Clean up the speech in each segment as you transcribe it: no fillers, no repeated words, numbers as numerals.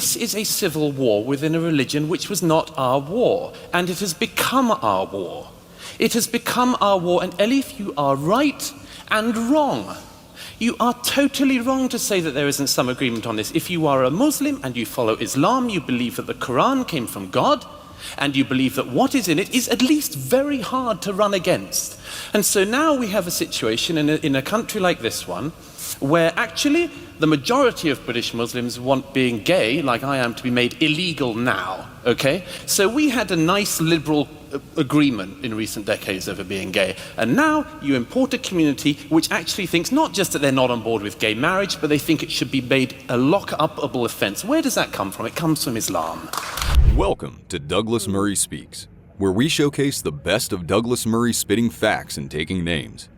This is a civil war within a religion which was not our war, and it has become our war. It has become our war, and Elif, you are right and wrong. You are totally wrong to say that there isn't some agreement on this. If you are a Muslim and you follow Islam, you believe that the Quran came from God, and you believe that what is in it is at least very hard to run against. And so now we have a situation in a country like this one, where actually the majority of British Muslims want being gay, like I am, to be made illegal now, okay? So we had a nice liberal agreement in recent decades over being gay, and now you import a community which actually thinks not just that they're not on board with gay marriage, but they think it should be made a lock-upable offense. Where does that come from? It comes from Islam. Welcome to Douglas Murray Speaks, where we showcase the best of Douglas Murray spitting facts and taking names.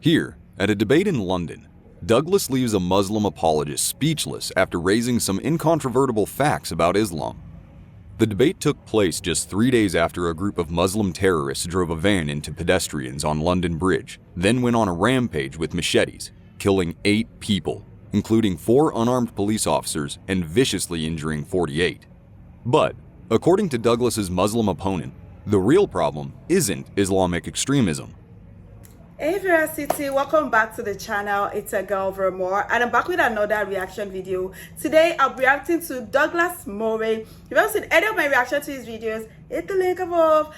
Here, at a debate in London, Douglas leaves a Muslim apologist speechless after raising some incontrovertible facts about Islam. The debate took place just 3 days after a group of Muslim terrorists drove a van into pedestrians on London Bridge, then went on a rampage with machetes, killing 8 people, including 4 unarmed police officers and viciously injuring 48. But, according to Douglas's Muslim opponent, the real problem isn't Islamic extremism. Hey Vera City, welcome back to the channel. It's a girl VeraMoore, and I'm back with another reaction video. Today I'll be reacting to Douglas Murray. If you haven't seen any of my reaction to his videos, hit the link above.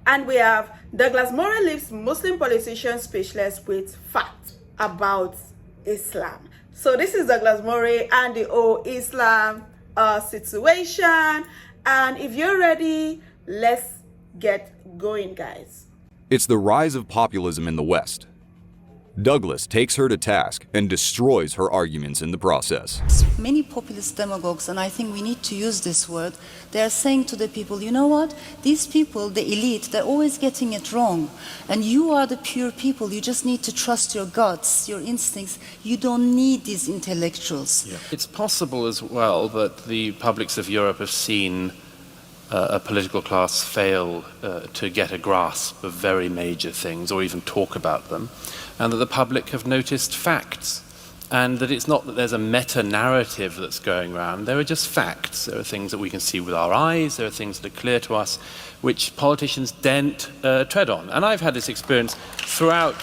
And we have Douglas Murray leaves Muslim politicians speechless with facts about Islam. So this is Douglas Murray and the whole Islam situation. And if you're ready, let's get going, guys. It's the rise of populism in the West. Douglas takes her to task and destroys her arguments in the process. Many populist demagogues, and I think we need to use this word, they are saying to the people, you know what, these people, the elite, they're always getting it wrong. And you are the pure people, you just need to trust your guts, your instincts. You don't need these intellectuals. Yeah. It's possible as well that the publics of Europe have seen a political class fail to get a grasp of very major things or even talk about them, and that the public have noticed facts, and that it's not that there's a meta-narrative that's going around. There are just facts. There are things that we can see with our eyes, there are things that are clear to us which politicians daren't tread on. And I've had this experience throughout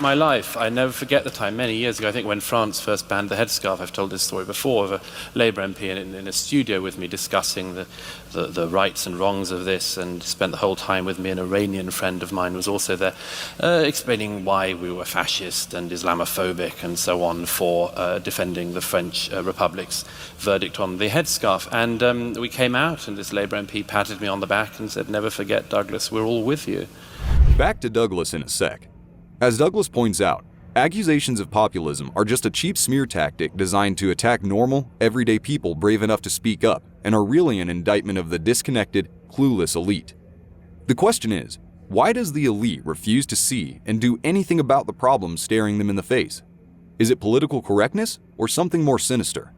my life. I never forget the time, many years ago, I think when France first banned the headscarf. I've told this story before, of a Labour MP in a studio with me discussing the rights and wrongs of this, and spent the whole time with me. An Iranian friend of mine was also there, explaining why we were fascist and Islamophobic and so on for defending the French Republic's verdict on the headscarf. And we came out, and this Labour MP patted me on the back and said, "Never forget, Douglas, we're all with you." Back to Douglas in a sec. As Douglas points out, accusations of populism are just a cheap smear tactic designed to attack normal, everyday people brave enough to speak up, and are really an indictment of the disconnected, clueless elite. The question is, why does the elite refuse to see and do anything about the problems staring them in the face? Is it political correctness or something more sinister?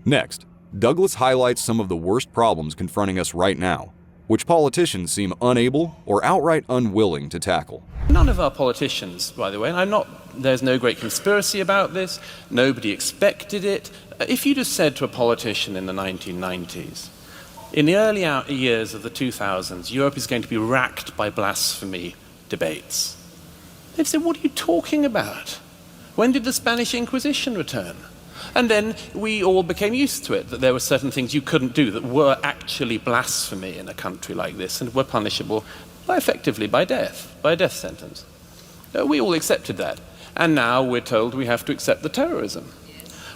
Next, Douglas highlights some of the worst problems confronting us right now, which politicians seem unable or outright unwilling to tackle. None of our politicians, by the way, and there's no great conspiracy about this, nobody expected it. If you'd have said to a politician in the 1990s, in the early years of the 2000s, Europe is going to be racked by blasphemy debates, they'd say, what are you talking about? When did the Spanish Inquisition return? And then we all became used to it, that there were certain things you couldn't do that were actually blasphemy in a country like this and were punishable effectively by death, by a death sentence. We all accepted that. And now we're told we have to accept the terrorism.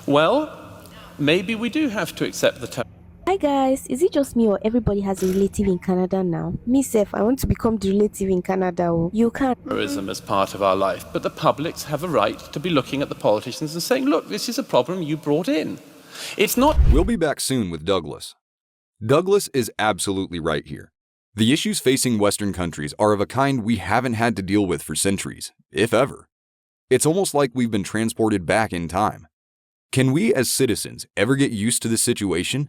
Well, maybe we do have to accept the terrorism. Hi guys, is it just me or everybody has a relative in Canada now? Me self, I want to become the relative in Canada. Oh. You can't. Terrorism as part of our life, but the publics have a right to be looking at the politicians and saying, look, this is a problem you brought in. It's not... We'll be back soon with Douglas. Douglas is absolutely right here. The issues facing Western countries are of a kind we haven't had to deal with for centuries, if ever. It's almost like we've been transported back in time. Can we as citizens ever get used to this situation?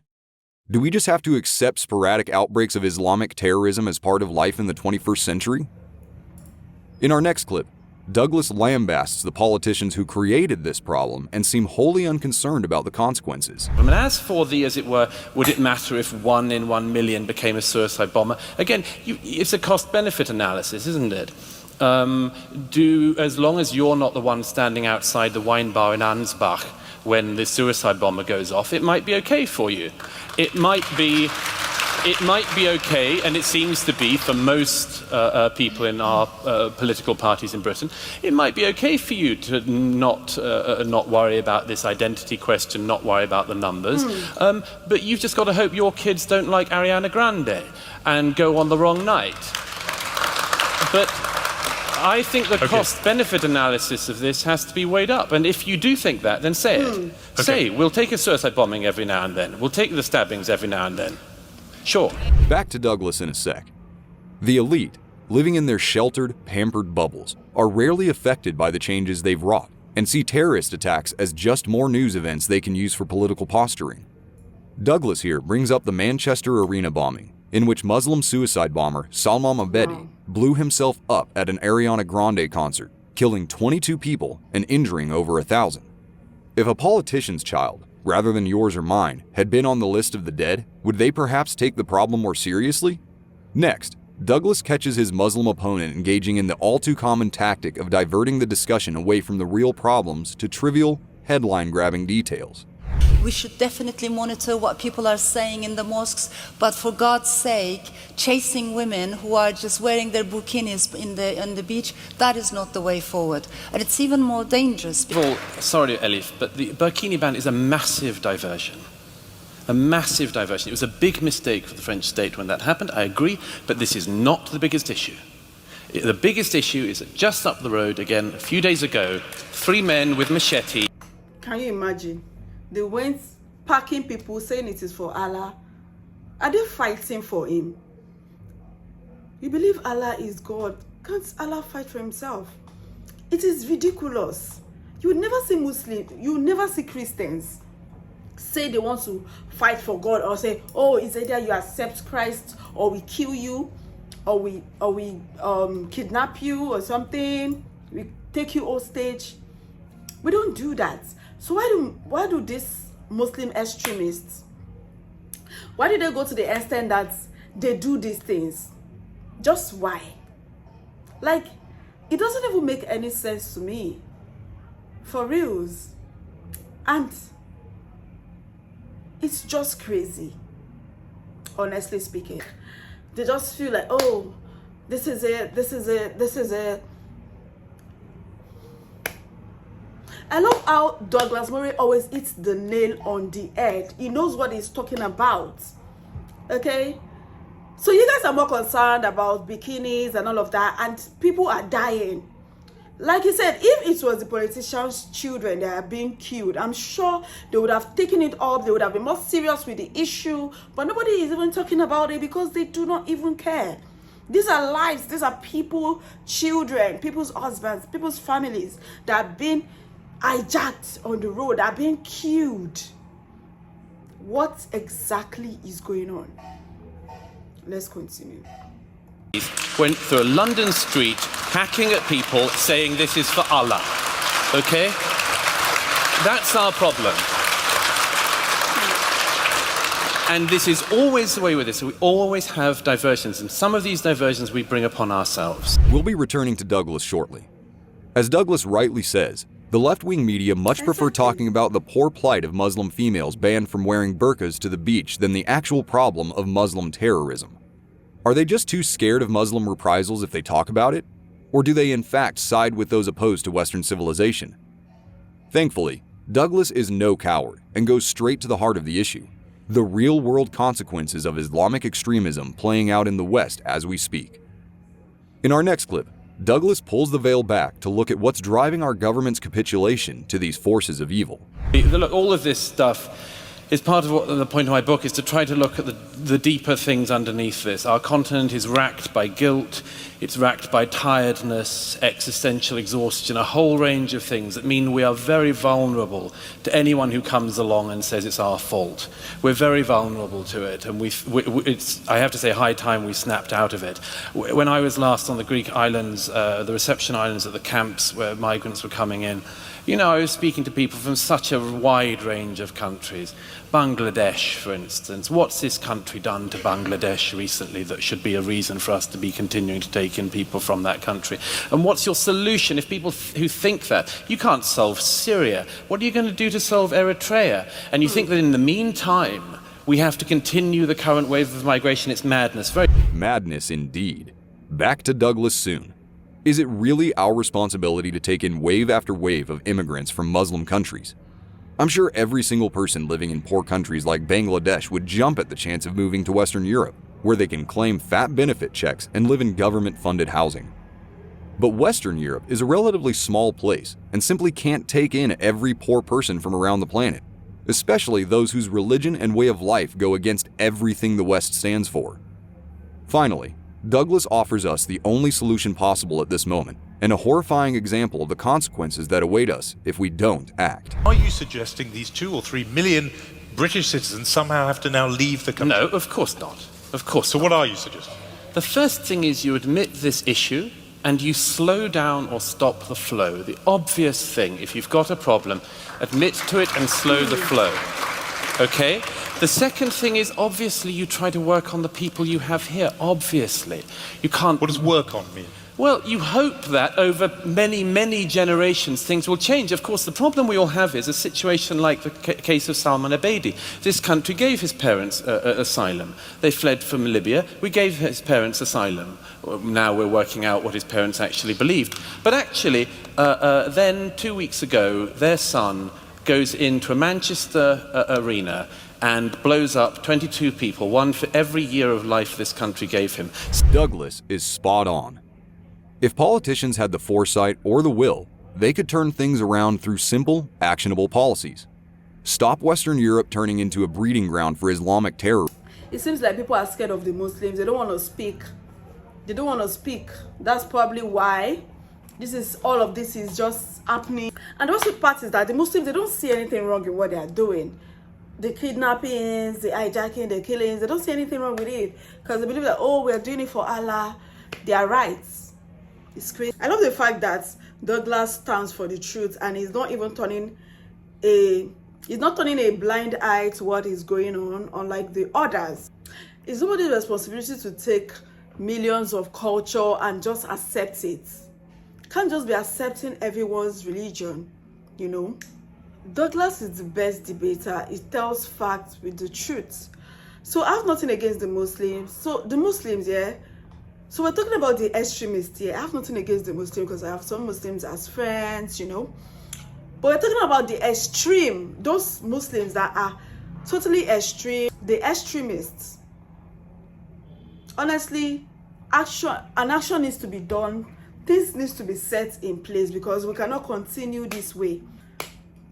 Do we just have to accept sporadic outbreaks of Islamic terrorism as part of life in the 21st century? In our next clip, Douglas lambasts the politicians who created this problem and seem wholly unconcerned about the consequences. I mean, as for the, as it were, would it matter if 1 in 1 million became a suicide bomber? Again, it's a cost-benefit analysis, isn't it? As long as you're not the one standing outside the wine bar in Ansbach when the suicide bomber goes off, it might be okay for you. It might be okay, and it seems to be for most people in our political parties in Britain, it might be okay for you to not worry about this identity question, not worry about the numbers, but you've just got to hope your kids don't like Ariana Grande and go on the wrong night. But I think the cost-benefit analysis of this has to be weighed up, and if you do think that, then say it. Say, we'll take a suicide bombing every now and then. We'll take the stabbings every now and then. Sure. Back to Douglas in a sec. The elite, living in their sheltered, pampered bubbles, are rarely affected by the changes they've wrought and see terrorist attacks as just more news events they can use for political posturing. Douglas here brings up the Manchester Arena bombing, in which Muslim suicide bomber Salman Abedi blew himself up at an Ariana Grande concert, killing 22 people and injuring over 1,000. If a politician's child, rather than yours or mine, had been on the list of the dead, would they perhaps take the problem more seriously? Next, Douglas catches his Muslim opponent engaging in the all-too-common tactic of diverting the discussion away from the real problems to trivial, headline-grabbing details. We should definitely monitor what people are saying in the mosques, but for God's sake, chasing women who are just wearing their burkinis on the beach, that is not the way forward. And it's even more dangerous. Well, sorry, Elif, but the burkini ban is a massive diversion. A massive diversion. It was a big mistake for the French state when that happened, I agree, but this is not the biggest issue. The biggest issue is that just up the road, again, a few days ago, 3 men with machete. Can you imagine? They went packing people saying it is for Allah. Are they fighting for him? You believe Allah is God. Can't Allah fight for himself? It is ridiculous. You would never see Muslims, you would never see Christians say they want to fight for God or say, oh, it's either you accept Christ or we kill you or we kidnap you or something, we take you hostage. We don't do that. So why do these Muslim extremists, why do they go to the extent that they do these things? Just why? Like, it doesn't even make any sense to me. For reals. And it's just crazy, honestly speaking. They just feel like, oh, this is it. I love how Douglas Moore always hits the nail on the head. He knows what he's talking about. Okay? So you guys are more concerned about bikinis and all of that, and people are dying. Like he said, if it was the politicians' children that are being killed, I'm sure they would have taken it up, they would have been more serious with the issue, but nobody is even talking about it because they do not even care. These are lives, these are people, children, people's husbands, people's families that have been hijacked on the road, are being killed. What exactly is going on? Let's continue. Went through a London street hacking at people saying this is for Allah. Okay? That's our problem. And this is always the way with this. We always have diversions, and some of these diversions we bring upon ourselves. We'll be returning to Douglas shortly. As Douglas rightly says, the left-wing media much prefer talking about the poor plight of Muslim females banned from wearing burqas to the beach than the actual problem of Muslim terrorism. Are they just too scared of Muslim reprisals if they talk about it? Or do they in fact side with those opposed to Western civilization? Thankfully, Douglas is no coward and goes straight to the heart of the issue, the real-world consequences of Islamic extremism playing out in the West as we speak. In our next clip, Douglas pulls the veil back to look at what's driving our government's capitulation to these forces of evil. Look, all of this stuff is part of what the point of my book is, to try to look at the deeper things underneath this. Our continent is racked by guilt, It's racked by tiredness, existential exhaustion, a whole range of things that mean we are very vulnerable to anyone who comes along and says it's our fault. We're very vulnerable to it, and it's, I have to say, high time we snapped out of it. When I was last on the Greek islands, the reception islands at the camps where migrants were coming in, you know, I was speaking to people from such a wide range of countries. Bangladesh, for instance. What's this country done to Bangladesh recently that should be a reason for us to be continuing to take in people from that country? And what's your solution if people who think that? You can't solve Syria. What are you going to do to solve Eritrea? And you think that in the meantime, we have to continue the current wave of migration? It's madness. Madness indeed. Back to Douglas soon. Is it really our responsibility to take in wave after wave of immigrants from Muslim countries? I'm sure every single person living in poor countries like Bangladesh would jump at the chance of moving to Western Europe, where they can claim fat benefit checks and live in government-funded housing. But Western Europe is a relatively small place and simply can't take in every poor person from around the planet, especially those whose religion and way of life go against everything the West stands for. Finally, Douglas offers us the only solution possible at this moment, and a horrifying example of the consequences that await us if we don't act. Are you suggesting these 2 or 3 million British citizens somehow have to now leave the country? No, of course not. Of course So not. what are you suggesting? The first thing is you admit this issue and you slow down or stop the flow. The obvious thing, if you've got a problem, admit to it and slow the flow. Okay? The second thing is, obviously, you try to work on the people you have here. Obviously. You can't... What does work on mean? Well, you hope that over many, many generations things will change. Of course, the problem we all have is a situation like the case of Salman Abedi. This country gave his parents asylum. They fled from Libya. We gave his parents asylum. Now we're working out what his parents actually believed. But actually, then 2 weeks ago, their son goes into a Manchester arena and blows up 22 people, one for every year of life this country gave him. Douglas is spot on. If politicians had the foresight or the will, they could turn things around through simple, actionable policies. Stop Western Europe turning into a breeding ground for Islamic terror. It seems like people are scared of the Muslims. They don't want to speak. They don't want to speak. That's probably why all of this is just happening. And also part is that the Muslims, they don't see anything wrong in what they are doing. The kidnappings, the hijacking, the killings, they don't see anything wrong with it. Because they believe that, oh, we're doing it for Allah. They are rights. It's crazy. I love the fact that Douglas stands for the truth and he's not even turning a blind eye to what is going on, unlike the others. It's nobody's responsibility to take millions of culture and just accept it. Can't just be accepting everyone's religion, you know. Douglas is the best debater. He tells facts with the truth. So I have nothing against the Muslims. So the Muslims, yeah. So we're talking about the extremists here. I have nothing against the Muslims because I have some Muslims as friends, you know. But we're talking about the extreme, those Muslims that are totally extreme, the extremists. Honestly, action needs to be done. This needs to be set in place because we cannot continue this way.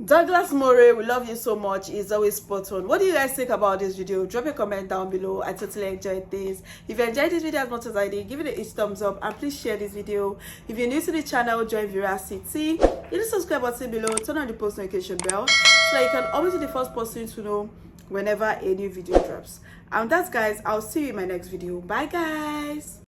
Douglas Moore, we love you so much. It's always spot on. What do you guys think about this video? Drop a comment down below. I totally enjoyed this. If you enjoyed this video as much as I did, give it a thumbs up and please share this video. If you're new to the channel, join VeraCity. Hit the subscribe button below, turn on the post notification bell so that you can always be the first person to know whenever a new video drops. And that's guys, I'll see you in my next video. Bye guys.